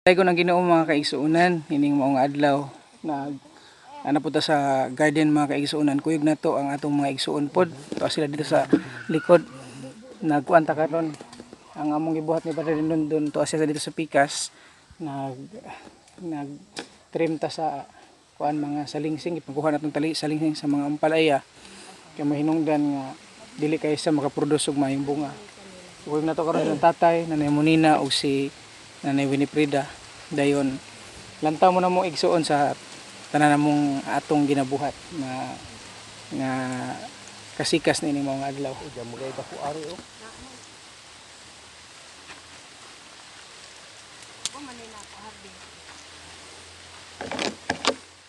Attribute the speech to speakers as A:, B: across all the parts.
A: Ay ko nang Ginoo mga kaigsuunan, hining maong adlaw ana po ta sa garden mga kaigsuunan. Kuyog na to ang atong mga igsuon pod. To sila dito sa likod. Nagkuan ta karon. Ang among gibuhat ni Padre Dondon to siya dito sa pikas. Nag trim ta sa kuan mga salingsing, ipagkuha natong salingsing sa mga ampalaya. Kay mahinungdan nga dili kay sa makaproduce og maayong bunga. Kuyog na to karon ng tatay, Nanay Monina ug si Nanay Winifreda. Dayon lantaw mo na mo igsuon sa tanan namong atong ginabuhat nga kasikas ni ining mga adlaw.
B: Diyan mo gayud ako ari oh.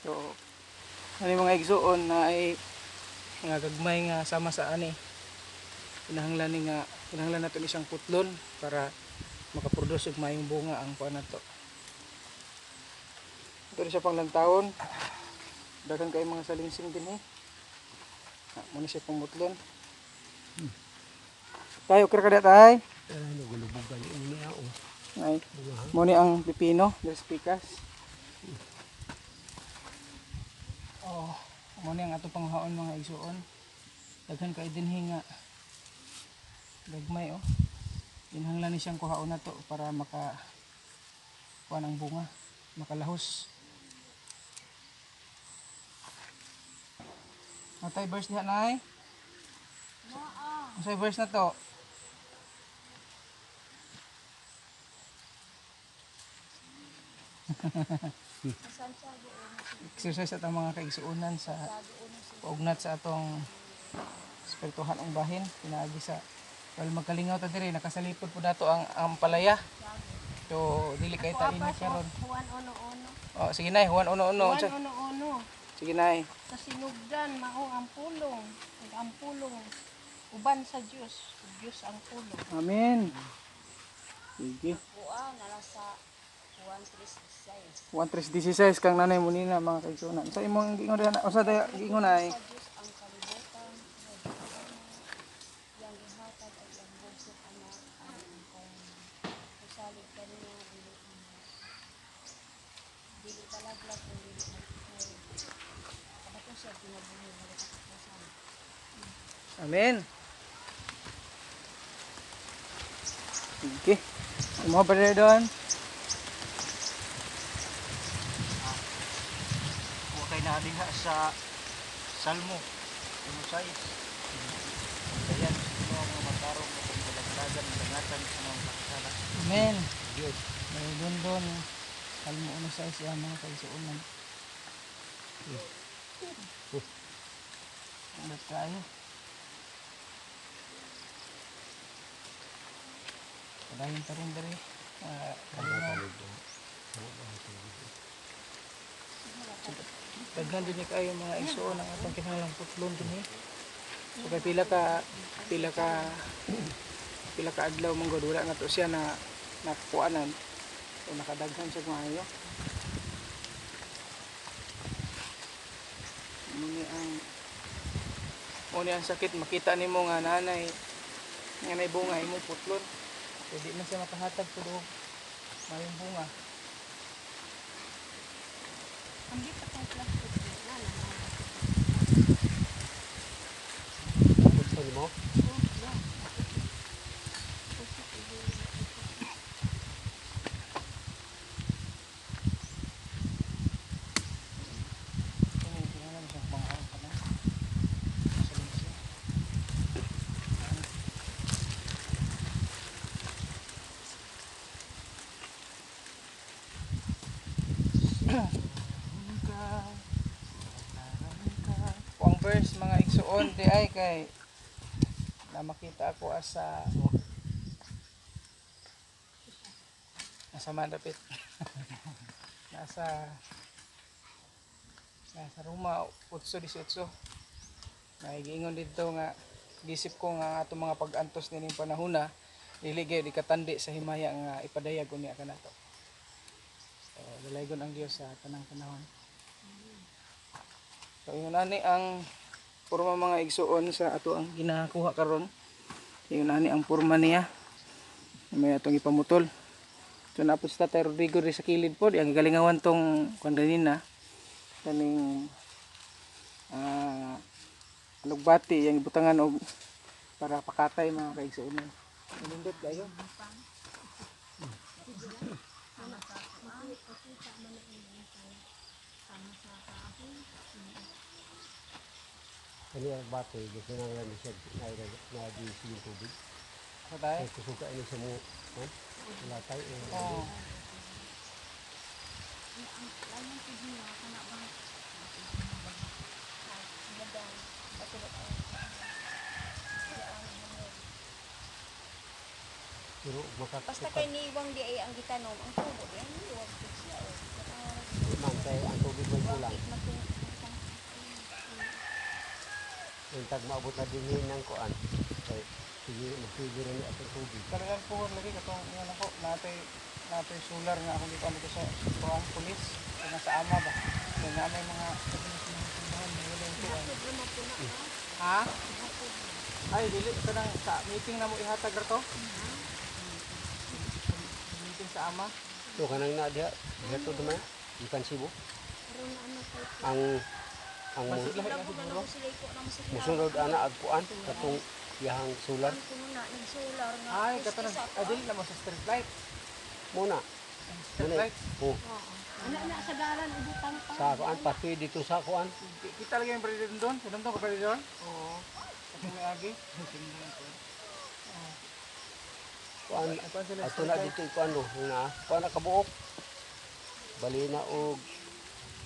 A: So ani mga igsuon na ay nga gagmay nga sama sa ani. Kinahanglan nato isang putlon para makaproduce og maayong bunga ang kuan nato. Ito siya pang lantawon. Daghang kay mga salingsing din eh. Muna siya pang mutlon. Tayo kira kada tay.
B: Nagulubugan ini ako.
A: Ay. Muna ang pipino, des pikas. Oh, muna ang ato panghaon mga igsuon. Daghan kay dinhi nga gagmay oh. Kinahanglan ni siyang kuhaon na to para kuha ng bunga, makalahos. Natay verse diha nay? Unsay verse na to? Exercise at ang mga kaigsuunan sa paugnat sa atong espirituhan ang bahin, pinaagi sa well magkalingaw ta diri, nakasalipod po dato ang ampalaya. So dili kay ta init karon.
C: Juan Ono-Ono.
A: Oh, sige nay, Juan Ono-Ono.
C: Juan Ono-Ono.
A: Sige nay.
C: Sa sinugdan mao ang pulong. Ang pulong uban sa Dios. Dios ang pulong.
A: Amen. Sige.
C: Buang nala sa Juan 3:16.
A: 1:16 kang Nanay Monina mga kaigsuunan. Sa imong giingon diha, usa daya giingon ay
C: Sa Dios ang kalibutan. Yang gihatag at yang bugsok anak ang kong usalig kaniya dili palaglag kung dili magkakaroon. Kabato siya ginabuhi ng katapusan.
A: Amen. Sige. Mo pa doon.
B: Okay na diha sa Salmo 1:6. Ayan, sino ang matarong sa balaglagan ng dangatan sa mga kasala.
A: Amen.
B: Diyos.
A: May Dondon. Salmo 1:6 siya mga kaigsuunan. Ulit tayo. Padayon ta rin diri. Daghan din kayo mga igsuon ang atong kinahanglang putlon din eh. So kay pila ka adlaw mong god wala na to siya na nakuanan. So nakadaghan siya maayo. Muni ang sakit makita nimo nga nanay nga nay bunga imong putlon. So di na siya makahatag pud og mayong bunga.
C: Ang lipat ng plastic na naman.
B: Gusto mo?
A: Ang verse mga igsuon di ay kay na makita ako asa nasa madapit nasa Roma 8:18 naigingon dito nga gisip ko nga atong mga pag-antos nining panahona dili gyud ikatandi sa himaya nga ipadayag unya kanato. So dalaygon ang Dios sa tanang panahon. So yun ani ang porma mga igsuon sa ato ang ginakuha karon. Yun ani ang porma niya. May atong ipamutol. So napod si Tatay Rodrigo rin sa kilid po, ang galingawan tong kanina kaning alugbati yang ibutangan og para pakatay mga kaigsuonan. Nindot kayo.
D: Ini ang bato, gusto nang lang siya na di siling tubig.
A: Sa tayo?
D: Kaya kusuka ini semua, kan? Wala tayo.
A: Oo.
D: Pero
E: Basta kay niwang di ay ang gitanom, ang tubo di ay niwang po siya.
D: makakimantay ang tubig mo kulang. Yung tag maabot na din ng kuan. Kaya sige, magpili rin ang tubig.
A: Talagang po lagi katong yan ako, natay solar nga ako dito dito sa tuwang pulis, kaya sa ama ba. Kaya na may mga sinusundahan na wala yung tuwang. Ha? Ay, dili ito nang sa meeting na mo ihatag to. Meeting sa ama.
D: So kanang na diha, dito naman, ikan sibo. Ang
A: Basit lahat nga siguro.
D: musunod ana ag kuan katong yahang sular
E: Nagsolar nga.
A: Ay, kato na. Ay, dili na mo sa street light.
D: muna.
A: Street
D: Muna.
A: light.
D: Oh,
C: Ana na sa dalan ibutang pa.
D: sa kuan pati dito sa kuan.
A: Kita lagi yung president doon. Sunod to ka president? Oo. Kasi may agi.
D: Kuan
A: Kuan sila
D: ato na dito kuan no na kuan na kabuok. Bali na og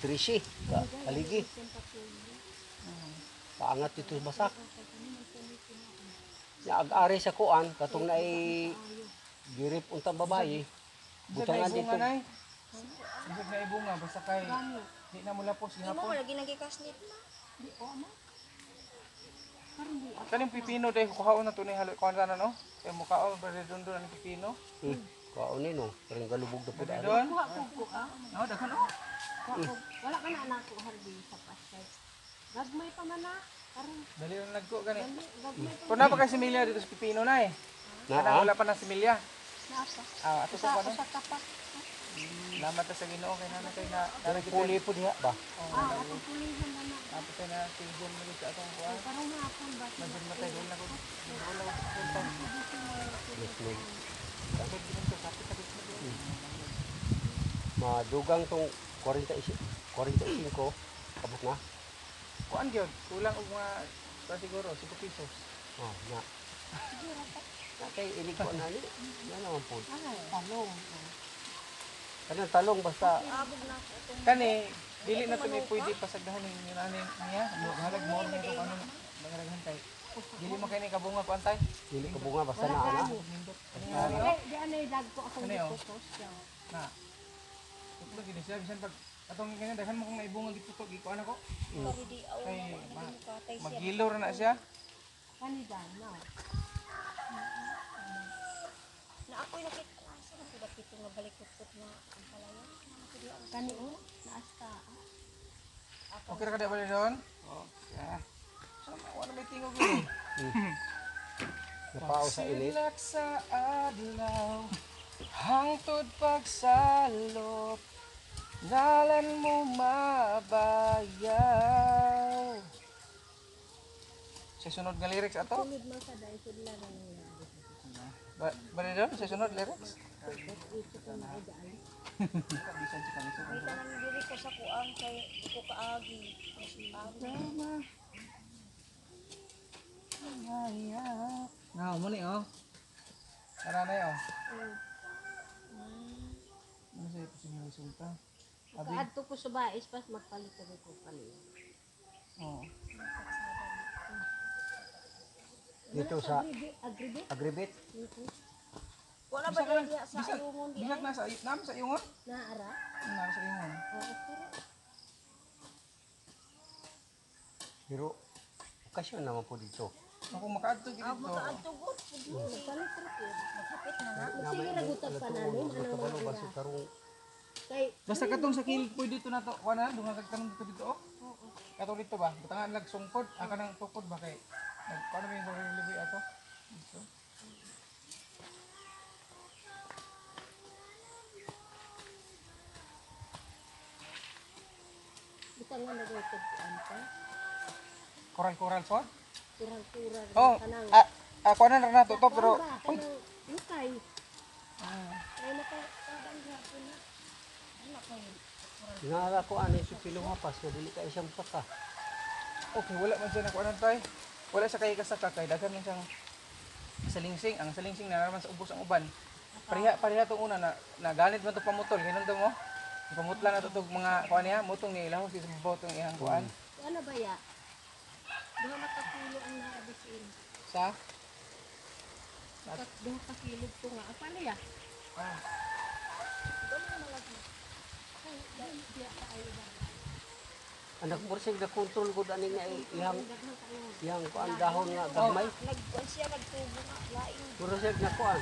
D: 13 ka aligi. Paangat dito sa basak. Ya ag-ari sa kuan katong naay girip untang babae.
A: Butangan
D: Butangan
A: dito.
D: dito.
A: Bisag na ibunga. Basta kay di na mula po
E: Di mo
A: hapon.
E: lagi nagikasnit.
A: Kaning pipino dahil kuhaon na ito ni halo. Kuhan na no? Kaya mukhaon. President doon ang pipino.
D: Kuan ni no, pero galubog na pud ani.
A: Doon.
C: Kuha ko ah.
A: No, daghan o.
C: Wala ka na anak ko harbi sa pasay. Gagmay pa man na. Karon
A: Dali lang nagko gani.
C: gagmay pa
A: Kung na pa kay similya dito sa pipino na eh.
D: Na
A: Kanang wala pa ng similya.
C: na sa.
A: Ato sa pa no?
C: Sa kapak.
A: Salamat ta sa Ginoo kay nanay kay na
D: Pero puli po diha ba?
C: Ako pulihan na na.
A: Ato kay na tigil mo sa atong kuha.
C: Karon na ako ba?
A: Medyo matay doon na ko. Doon na ko punta.
D: Muslim.
A: Kapag ginto kapit kapit mo doon.
D: Madugang tong 45 kabuk na.
A: Kuan gyud, kulang og mga pa siguro 5 pesos.
D: Oh, na. Kay ilig ko na ni. Yan naman po.
C: Ay, talong.
D: Kanang talong basta
E: Abog na ako itong
A: Kani dili na to ni pwede pasagdahan ni nanin niya. Halag mo na ito ano daghan kay. Dili mo kay ni kabunga ko antay.
D: dili ka bunga basta na ana.
A: Nindot. Kani nga
C: Di anay dagko ako
A: Ano yun?
C: dito siya.
A: na. Ito gid siya bisan pag atong kanya daghan mo kung naibunga dito to giko ana ko.
E: kari di aw
A: Kay
E: na katay siya.
A: magilo ra na siya.
C: Kanida na.
E: Na ako'y nakita. Asa na pud dapit nga balikot-kot na ang palayan.
C: Kani o naasta.
A: Okay ra ka ba doon? Okay. Sama wala may tingog gid.
D: Napao sa init.
A: Silak sa adlaw, hangtod pagsalop, nalan mo mabayaw. Sa sunod nga lyrics ato?
C: Sunod man sa dai sudla na niya.
A: Ba doon? Sa sunod lyrics?
E: May tanang diri ko sa kuang kay ko kaagi.
A: Nga, mo ni oh. Tara na yun. Ano sa'yo po siya resulta? Abi?
C: Kaadto ko sa bais pas magpalit ko palit.
A: Oo.
D: Dito sa
C: Agribit.
D: agribit.
E: Wala ba diya sa ilungon di
A: Bisag na sa namin sa iyongon?
C: Naara.
A: Nara sa iyongon.
D: Pero okasyon naman po dito.
A: Ako makaadto gid dito.
E: Tugot pud mo.
C: Palit ra ko.
E: Makapit na na.
C: Sige nagutag pa namin ano
D: Kabalo
C: mga
D: basta karong
C: kay
A: Basta katong sa kilid po dito na to. Kuha na, dunga kagtanong dito dito oh. Katong dito ba? Butangan lag sungkod. Aka nang tukod ba kay? Paano mo yung relieve ato? Dito.
C: ka nga nagtagpuan pa.
A: Koral-koral po.
C: Kurang-kurang
A: Oh,
C: kanang.
A: ako na rin nato to pero
C: Kanang lukay. Ay nakakadang hapon na. Ano kayo?
D: Nara ko ano si piluhapas nga dili ka siyang saka.
A: okay, wala man siya nakuha tay. Wala sa kay kasaka kay daghan man siyang salingsing. Ang salingsing na naman sa ubos ang uban. Pareha tong una na ganit man to pamutol. Ganun to mo. Pamutla na to tong mga kuan niya, mutong ni lahos sa botong ihang kuan.
C: Ano ba ya? Duha na ka kilo ang naabisin.
A: Sa
C: Duha ka kilo ko nga. Apa na ya?
D: Anak mo sing na-control ko ani nga iyang kuan dahon nga gagmay.
E: Nagkuan siya, nagtubo nga, laing.
D: Puro siya na kuan.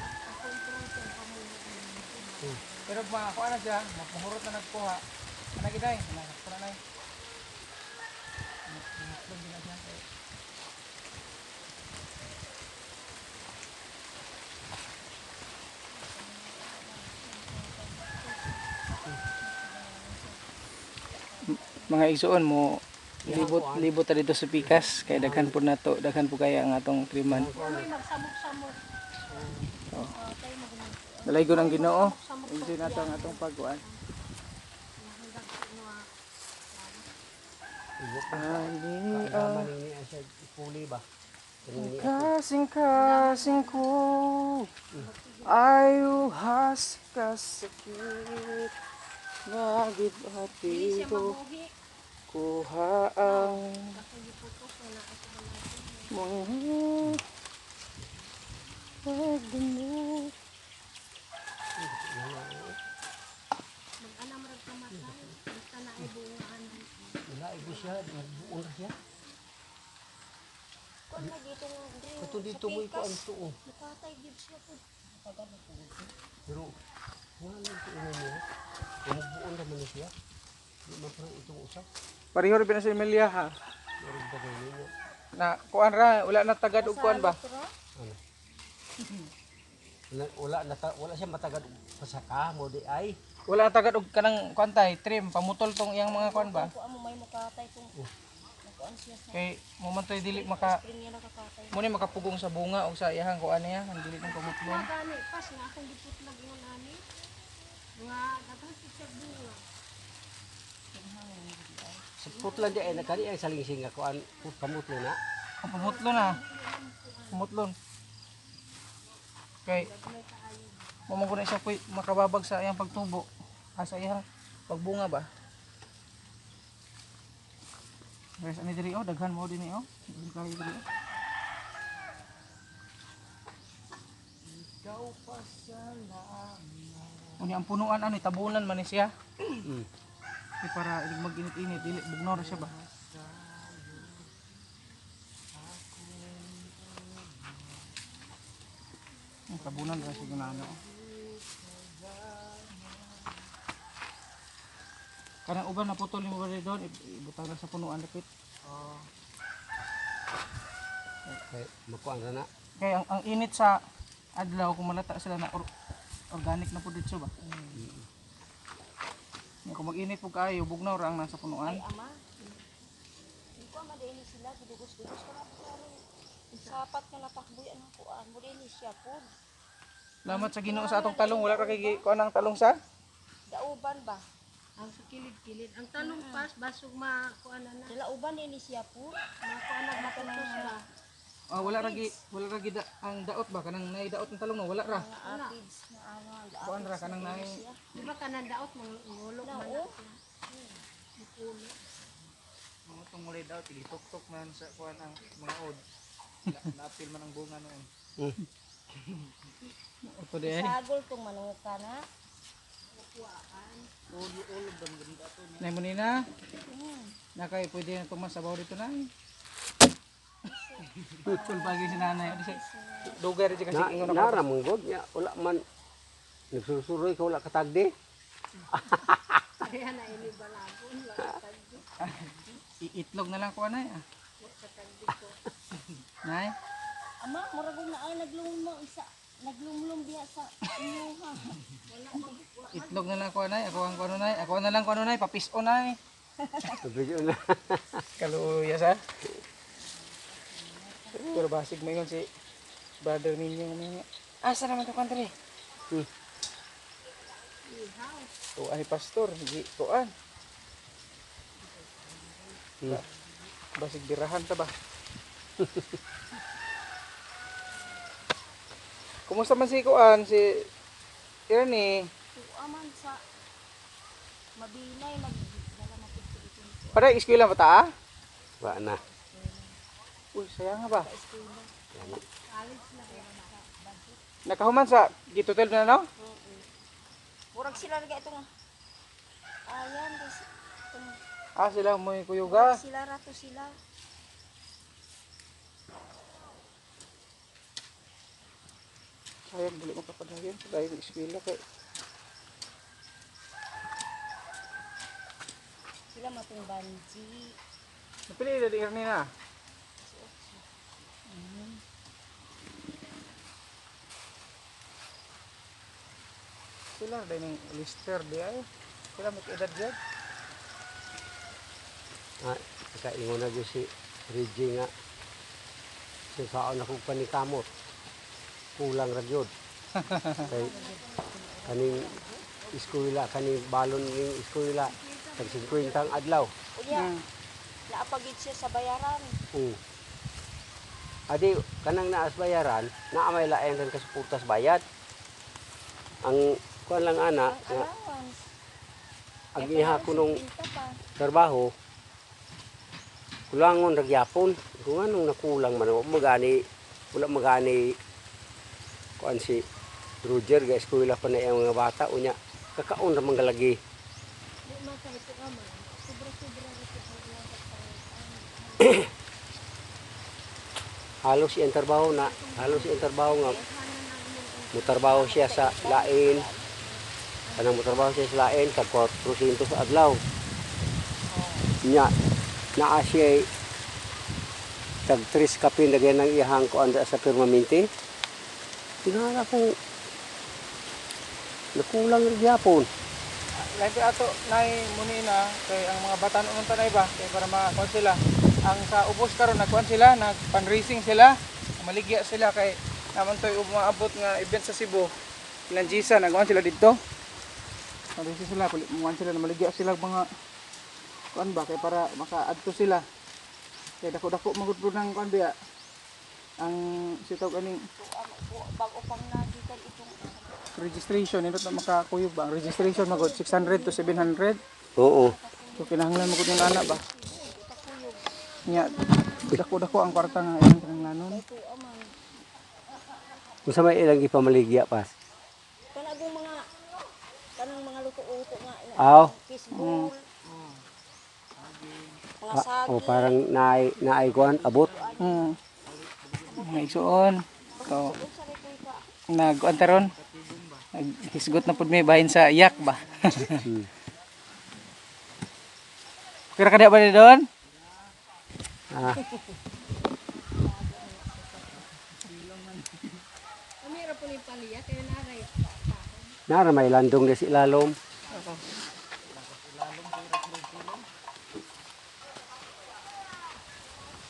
A: pero mga kuan na siya, mahurot na nagkuha. Ana giday, nakakura na. Mga igsuon mo libot ta dito sa pikas kay daghan po nato, daghan po kaya ang atong triman.
C: May magsamok-samok.
A: Dalaygon ang Ginoo. Insin nato ang atong pagkuan.
D: Kagama ni siya puli ba.
A: Kasing-kasing ko ayuhas kasakit nagit hati ko kuha ang mga pagdamot.
C: Mag-anam rag kamatay. Basta na ay bungaan.
D: Wala ibo siya, nagbuon ra siya.
E: Kuan na dito nga, Dre.
D: Kato dito mo iko ang tuo.
E: Nakatay gid siya po.
D: Pero wala lang tuo niya. Nagbuon ra man siya. Di man pero itong usap.
A: Pareho rin na sa Emilia ha.
D: Meron ba kayo niya?
A: Na kuan ra, wala na tagad og kuan ba?
D: Ano? Wala siya matagad pasaka mo di ay.
A: Wala na tagad og kanang kuan tay, trim, pamutol tong iyang mga kuan ba?
E: Kuan mo may makatay kung nakuan siya sa
A: Kay mo man toy dili maka
E: spring niya nakakatay.
A: mo ni makapugong sa bunga o sa iyang kuan niya, ang dili ng pamutlon.
C: Gani pas nga akong giputlag nga nani. Nga daghan siya bunga.
D: Sa putlan di ay nakari ay salingsing nga kuan pamutlo na.
A: Ang pamutlon na. Pamutlon. Kay mo man guna siya koy makababag sa iyang pagtubo. Sa iyang pagbunga ba? Guys, ani diri daghan mo dinhi Daghan kayo diri. Ikaw pa salamat. Uni ang punuan ano tabunan man ni siya. Di para ilig mag-init-init, dili bugnor siya ba? Ang tabunan ra siya ginano. Kanang uban naputol mo ba doon, ibutang na sa punuan dapit.
D: Kay makuan ra na.
A: Kaya ang init sa adlaw kung malata sila na organic na po dito ba? Kung mag-init po kayo, bugnaw ra ang nasa punuan.
E: Ay ama. Di ko madini sila gidugos-dugos ko na pero sapat nga napakbuyan ang kuan. Mo dinhi siya po.
A: Salamat sa Ginoo sa atong talong, wala ra kay kuan ang talong sa.
E: Dauban ba?
C: Ang sa kilid-kilid. Ang tanong pas basog makuan na.
E: Dala uban dinhi siya po.
C: Makuan na matutos ba.
A: Wala ra ang daot ba kanang nay daot ng talong no, wala ra.
E: Mga apids na awang.
A: Kuan ra kanang nay.
C: Di ba kanan daot mangulok man na siya.
A: Mo tong mulay daot tok man sa kuan ang mga od. Naapil man ang bunga noon. Oto di ay.
E: Sagol tong manuka na.
A: Nay mo nina. Nakay pwede na tumas sabaw dito na. Kul pagi si nanay. Dugar di kasi ingon ako.
D: Nara mong god nya wala man nagsusuroy ka wala katagdi.
C: Kaya na ini balagon wala
A: Iitlog na lang ko anay. Nay.
E: Ama, murag na ay naglumlum diha sa inyo ha.
A: Itlog na lang ko anay. Ako ang kuno nay. Ako na lang kuno nay papis-on nay.
D: Video na.
A: Kaluyas ha. Pero basig mo yun si brother ninyo. Asa naman ito country? O ay pastor, hindi kuan. Basig birahan ta ba? Kumusta man si kuan si Ernie?
E: Aman sa mabilay magdala na pud ko itong
A: Pada eskwela ba ta?
D: Wa na.
A: Uy, sayang nga ba?
E: eskwela.
A: Nakahuman sa G12 na no?
E: Murag sila lagi itong ayan dis itong
A: Ah, sila mo kuyuga.
E: sila rato sila.
A: Sayang dili mo kapadayon sa dahil eskwela kay
E: Sila matong banji.
A: napili na di Ernie na. Sila dahil ng lister di ay. Sila may edad dyan.
D: Kaingon na gyud si Reggie nga. Sa saon akong panikamot. Kulang ra gyud. Kay kaning eskwela kaning balon ning eskwela tag 50 ang adlaw.
E: Unya, naapagid siya sa bayaran.
D: Adi kanang naas bayaran, naa may lain ran kasuportas bayad. Ang kuan lang ana
E: Ang
D: nga
E: allowance.
D: ang iha ko nung
E: Pinta pa.
D: trabaho kulangon ra gyapon. Kung anong nakulang man wala magani kuan si Roger ga eskwela pa na ang mga bata unya kakaon ra manggalagi.
E: Di man sa ito naman. Sobra-sobra ito ang allowance.
D: Halos iyang trabaho nga mutrabaho siya sa lain. Kanang mutrabaho siya sa lain kag 400 sa adlaw. Nya naa siya tag 3 kapin lagyan ng ihang ko anda sa permanente. Tinara ko nakulang rin gyapon.
A: Lain kay ato nay muni na kay ang mga bata noon tanay ba kay para makakuan sila. Ang sa ubos karon nagkuan sila, nagpan-racing sila, maligya sila kay naman toy umaabot nga event sa Cebu. Ilang Gisa nagkuan sila dito. Nag-racing sila, muwan sila na maligya sila mga kuan ba kay para makaadto sila. Kay dako-dako magudlo ng kuan biya. Ang sitaw kaning
E: Bago pang nagikan itong
A: registration nindot na makakuyog ba. Ang registration magud 600 to 700.
D: Oo.
A: So kinahanglan magud yung anak ba. Nya dako-dako ang kwarta nga ilang kinahanglanon.
D: Unsa may ilang gipamaligya pas?
E: kanang mga luto-luto nga
D: Aw.
E: fishbowl. Mga sagi.
D: O parang naay kuan abot.
A: Mga igsuon. So, nag-antaron. Naghisgot na pud may bahin sa yak ba. Kira kada ba ni doon?
D: Ah,
C: Amira po ni paliya kaya naray.
D: nara may landong na si ilalom.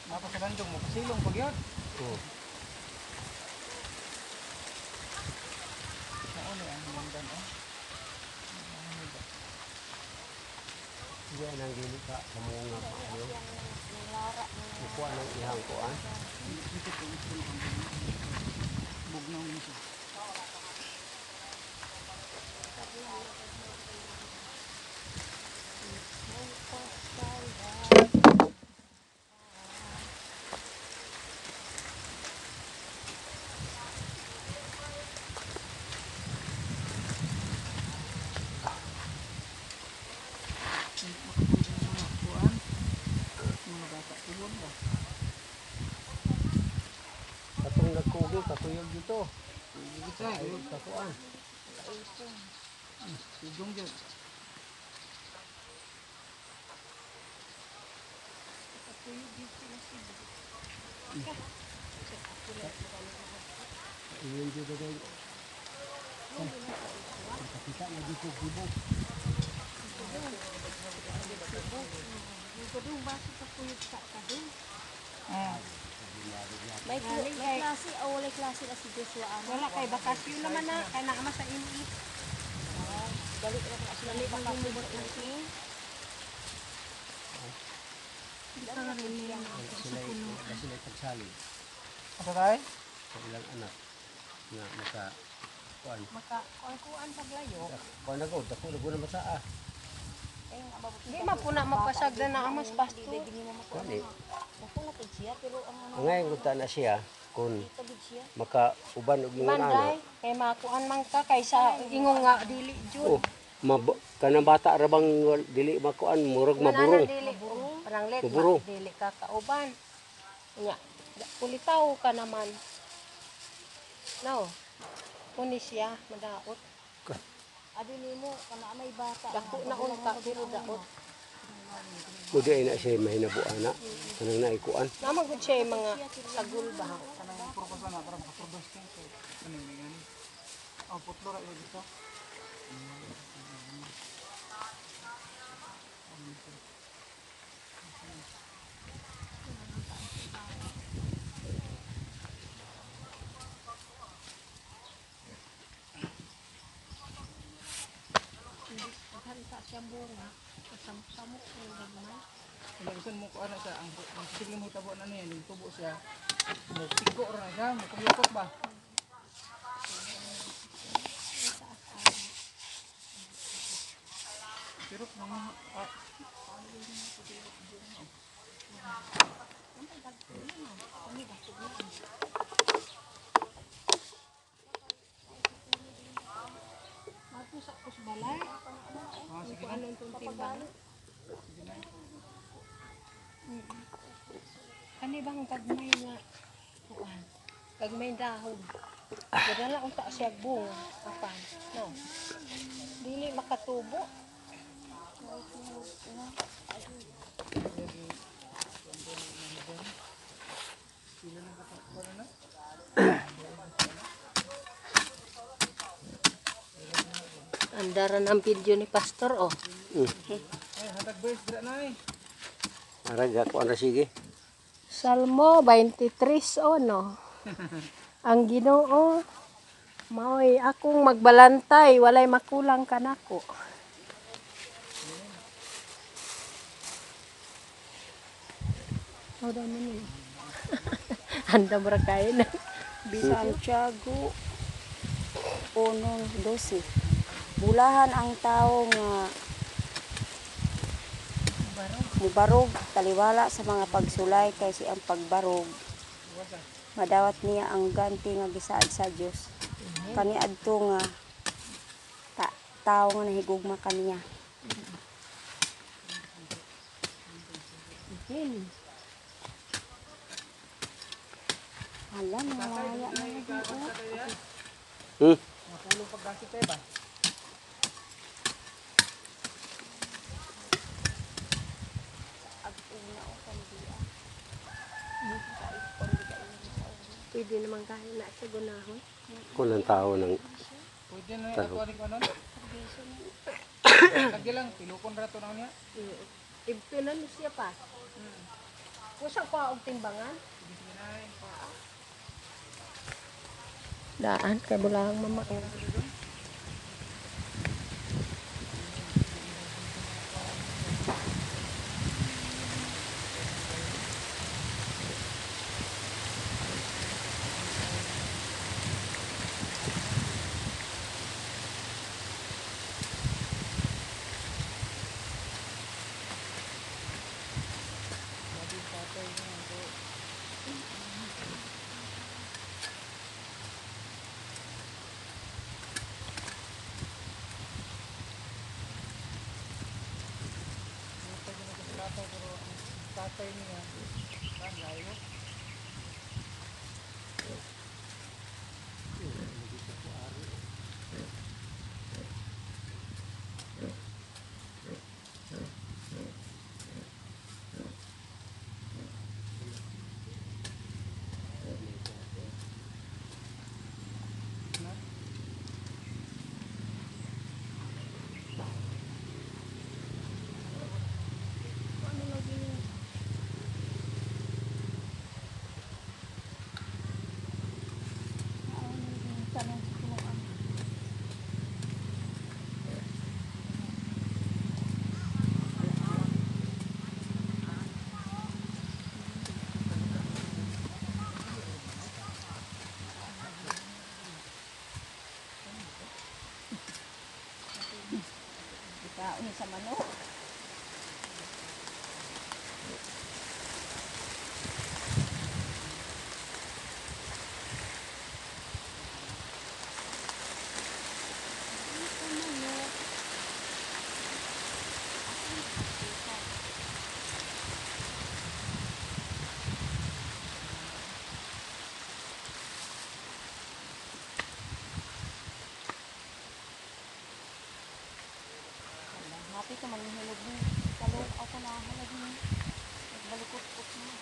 A: Napakalandong mo pasilong pag yun.
D: Oh. Diyan ang gini ka kamunga pa ayo. Kuha ng ihang kuan.
A: Bugnaw mo siya.
D: Katong nagkugi katuyog dito.
A: Kita,
D: Ayog sa kuan.
A: sugong dyan.
D: Iyon dito dai. Kita na dito gibo.
C: Kadung baso sa kuyog sa kadung.
E: May klase o walay klase na si Joshua ano?
C: Wala kay bakasyon naman na kay naama sa ini.
E: Dali lang na sila may bakasyon mo ini.
D: Sila pagsali
A: Asa tayo?
D: sa ilang anak nga maka kuan.
C: Maka-kuan sa layo.
D: Kuan ako, dako na masaa.
E: Ay ang ababot.
C: Di mapuna mapasagda na amas pasto.
E: Dili mo makuha.
D: Kuan eh.
E: Dako na pud siya pero ang ano
D: Ngayon kunta na siya kung
E: tagid siya.
D: makauban og ingon ana.
C: Manday kay makuan man ka kaysa ingong nga dili
D: Oh,
C: jud.
D: kanang bata ra bang dili makuan murag maburong.
C: Dili parang let
D: Maburong.
C: dili ka kauban. Nya kulitaw ka naman. No. Kunis siya madaot.
E: Adi nimo kana may bata.
C: Dako na unta pero daot.
D: Kundi ay na siya mahinabu ana. Kanang naikuan.
C: Naman gud siya yung mga sagul ba.
A: Kanang purpose na para produce ko. Ano yan? Oh, putlo ra yun dito.
C: Hanta siya bunga. Samok ko gagmay.
A: Kailangan mo ko ano sa ang sige mo tabo na niya, tubo siya. Mo tigo ra na siya, mo kuyukot ba? Pero nang
C: Ato sa kusbalay.
A: sige
C: Kung ano itong timbang. Kani bang gagmay nga kuan? Gagmay dahon. Gadala unta siya bunga apan. No. Dili makatubo. Andaran ang video ni Pastor oh.
A: ay hatag verse dira na eh.
D: Araga kuan ra sige.
C: Salmo 23 o no. Ang Ginoo mao'y akong magbalantay, walay makulang kanako. Oh, dami ni. Anda mo ra kayo na.
E: Santiago 1:12. Bulahan ang tao nga mubarog taliwala sa mga pagsulay kaysa ang pagbarog madawat niya ang ganti nga gisaad sa Dios kaniadto nga tao nga nahigugma kaniya. Hala, malaya na lagi.
A: Napulong pagkasip tayo ba?
C: Pwede naman kain na sa gunahon.
D: Kung lang tao ng
A: Pwede na
D: Taro.
A: ako aning kanon. Lagi lang pilukon ra to na niya.
C: Ibtunan siya pa. Kusa pa og timbangan. Daan kay bulahang mama.
A: Tatay niya. Kan layo.
E: Ano lagi ni sa manok. Happy ka manghilog ni. Kalong ako na halag ni. Nagbalikot-kot na.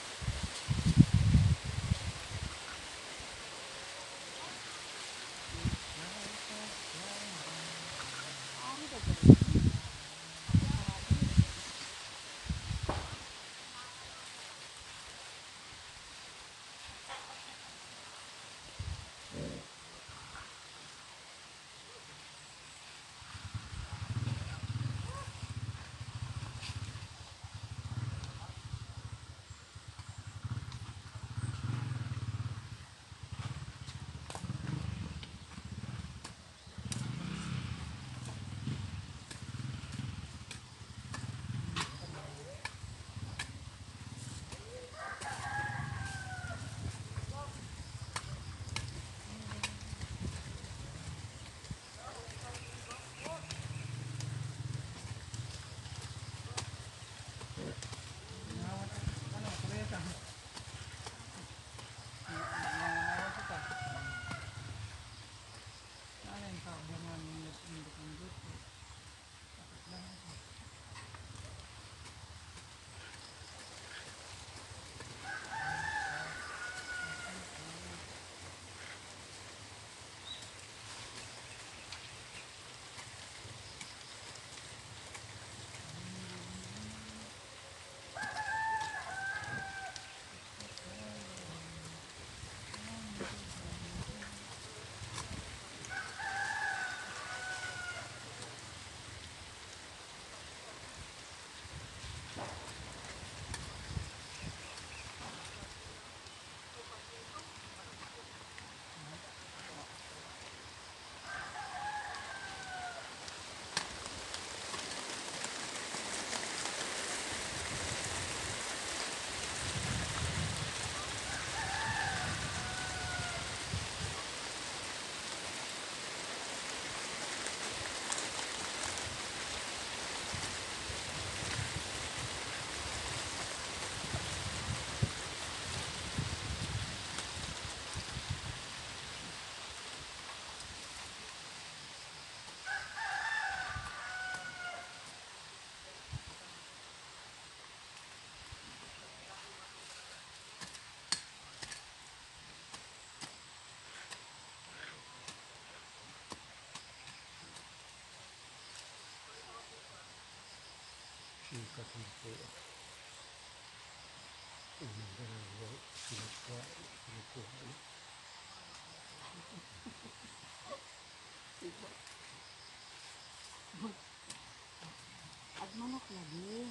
E: At manok lagi.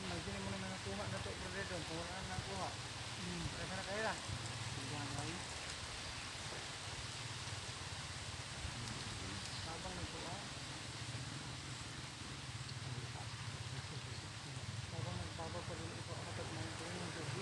B: Imagine mo na nakuha na to brother doon. Kung wala na nakuha. Kaya na kaya lang. Hanggang ngayon. Habang nagkuha. Habang nagbabag pa rin ito. Ano pag may ito yung gabi.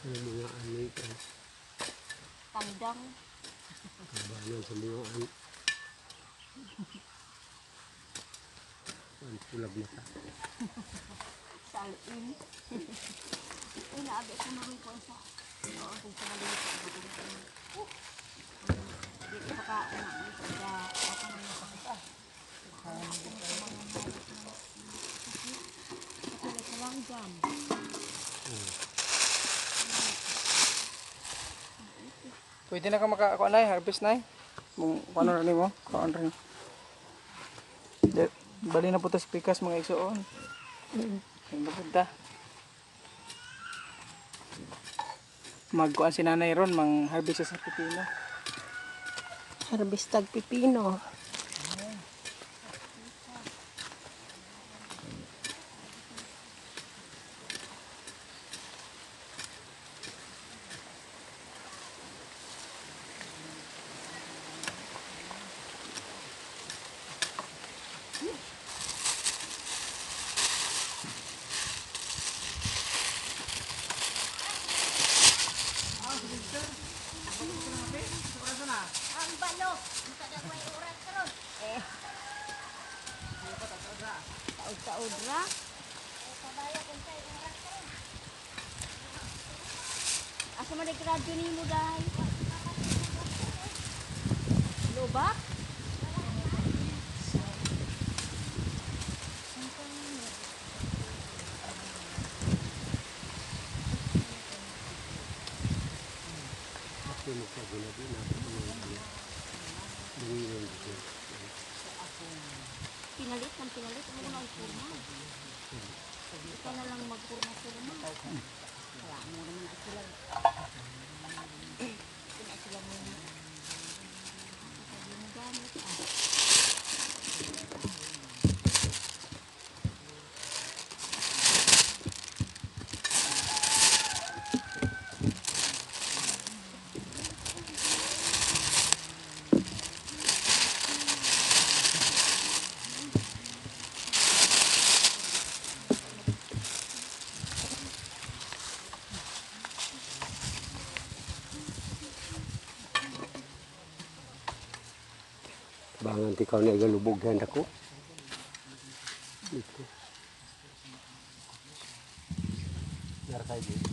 D: Mga ani kan
E: Tandang.
D: kabanan sa mga an pulag mata.
E: Sa alin. Una abi ko maroon ko sa. Oo, kung sa maliit ko di ko pa una sa ako na sa kita. Ako sa lang jam.
A: Pwede na ka makakuha na harvest na Mung ano rin mo? Kuhaan rin. Bali na po tas pikas mga igsuon. Ang maganda. Magkuhan si nanay ron, mang harvest sa pipino.
C: Harvest tag pipino.
E: Taud-taud ra. Asa man gradyo nimo dai? Lubak? Pinalit mo na ang kurma. Ikaw na lang magkurma-kurma. Wala mo naman na sila. Kung sila mo na. Sabi mo gamit.
D: Bangan ti kau ni galubog yan ako. Dito. Narakay dito.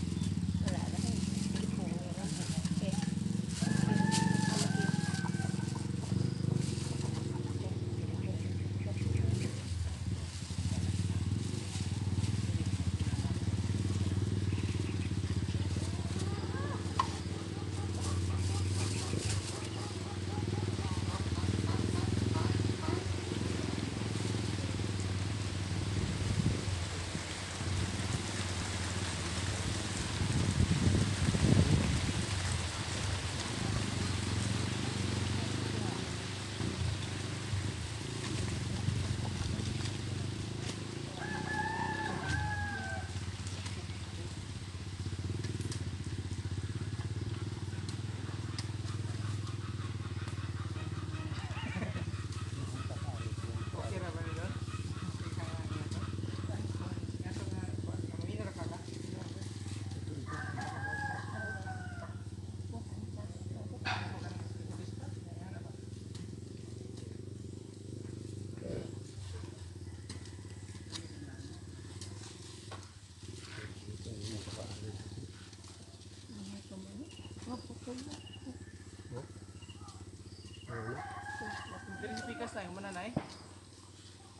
A: Dili sa pikas na, humana na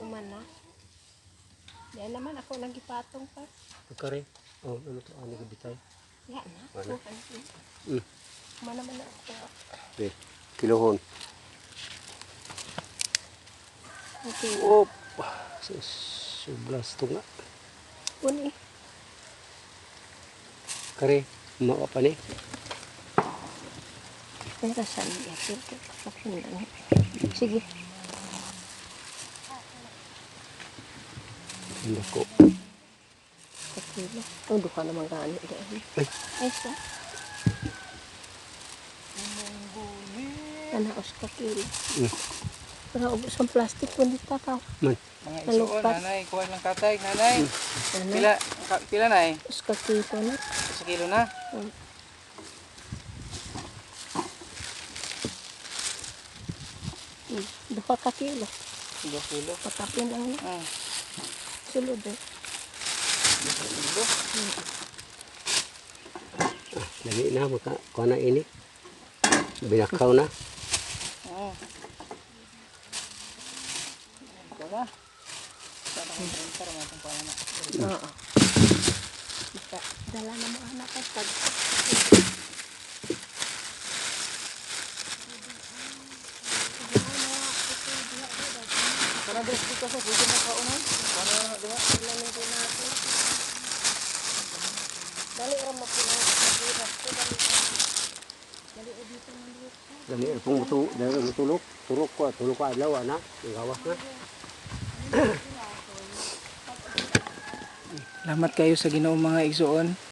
C: Uman na. Yan naman ako nagipatong pa.
D: Pagkari. Oh, ano to? Ano ko bitay?
C: Yan na.
D: Wala.
C: Kuhan. Uman naman na ako.
D: Okay. Kilohon.
C: Okay.
D: Oh. Sublas to nga.
C: Uni.
D: Kari. Maka pa ni.
C: Ang rasan niya. Sige.
D: Ano ko?
C: Kakilo. Ang duka naman gani.
D: Ay.
C: Ay sa. Anaos kakilo. Pero ubos ang plastic kung di takaw.
D: Man.
A: Mga igsuon,
C: Nalugpat.
A: nanay, kuha lang katay, nanay.
C: Ano?
A: Pila na
C: Ubos kakilo na.
A: Sa kilo na.
C: Duka kakilo.
A: 2 kilo.
C: Patapin lang na.
A: Ah.
C: Sulod eh.
D: Dali na, kuha na ini. Binakaw na.
A: Oo. Ito na. Sana kung printer, matang pa na.
E: Oo. Dala na mo anak ko pag
A: Para guys dito sa pwede na kaunan. Para diba?
C: Ilamin din natin. Dali rin mo pula.
D: Dali pong tulok. Tulok ko adlaw ana. Ang gawas na.
A: Salamat kayo sa Ginoo mga igsoon.